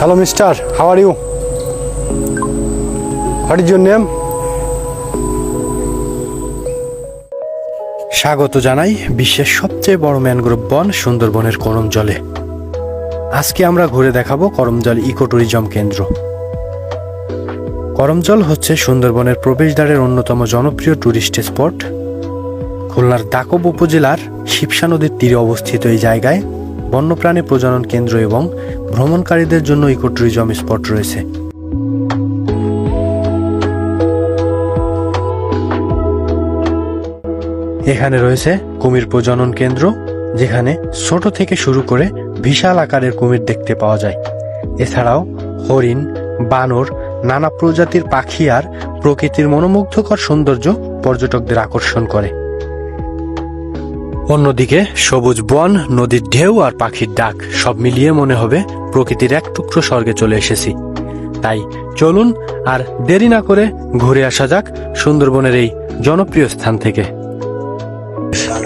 Hello, mister. How are you? What is your name? স্বাগত জানাই বিশ্বের সবচেয়ে বড় ম্যানগ্রোভ বন সুন্দরবনের করমজলে। আজকে আমরা ঘুরে দেখাবো করমজল ইকো ট্যুরিজম কেন্দ্র। করমজল হচ্ছে সুন্দরবনের প্রবেশদ্বারের অন্যতম জনপ্রিয় ট্যুরিস্ট স্পট। খুলনার দাকব উপজেলার শিবসা নদীর তীরে অবস্থিত এই জায়গায় বন্যপ্রাণী প্রজনন কেন্দ্র এবং ভ্রমণকারীদের জন্য ইকো ট্যুরিজম স্পট রয়েছে। এখানে রয়েছে কুমির প্রজনন কেন্দ্র, যেখানে ছোট থেকে শুরু করে বিশাল আকারের কুমির দেখতে পাওয়া যায়। এছাড়াও হরিণ, বানর, নানা প্রজাতির পাখি আর প্রকৃতির মনোমুগ্ধকর সৌন্দর্য পর্যটকদের আকর্ষণ করে। অন্যদিকে সবুজ বন, নদীর ঢেউ আর পাখির ডাক সব মিলিয়ে মনে হবে প্রকৃতির এক টুকরো স্বর্গে চলে এসেছি। তাই চলুন আর দেরি না করে ঘুরে আসা যাক সুন্দরবনের এই জনপ্রিয় স্থান থেকে।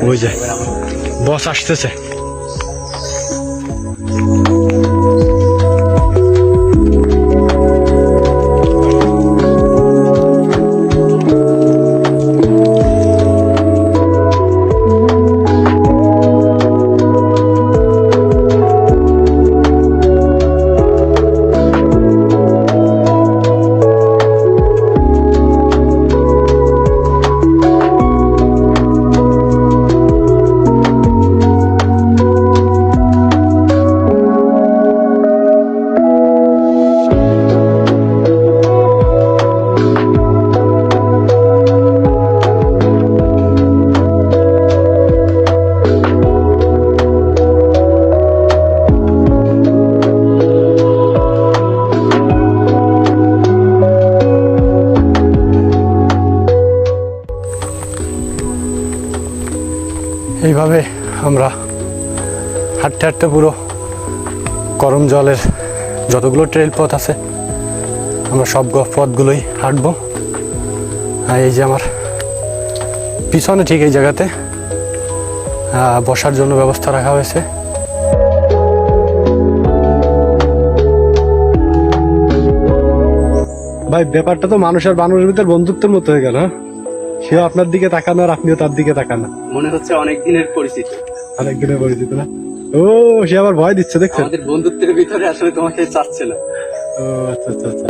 ওই যে বস আসতেছে। এইভাবে আমরা হাঁটতে হাঁটতে পুরো করমজলের যতগুলো ট্রেল পথ আছে আমরা সব পথগুলোই হাঁটবো। আর এই যে আমার পিছনে ঠিক এই জায়গাতে বসার জন্য ব্যবস্থা রাখা হয়েছে। ভাই, ব্যাপারটা তো মানুষ আর বানরের ভিতর বন্ধুত্বের মতো হয়ে গেল। সেও আপনার দিকে তাকানো আর আপনিও তার দিকে তাকানো, মনে হচ্ছে অনেক দিনের পরিচিত না? ও, সে আবার ভয় দিচ্ছে, দেখছেন? আমাদের বন্ধুত্বের ভিতরে আসলে তোমাকে চাচ্ছে না। ও আচ্ছা আচ্ছা আচ্ছা।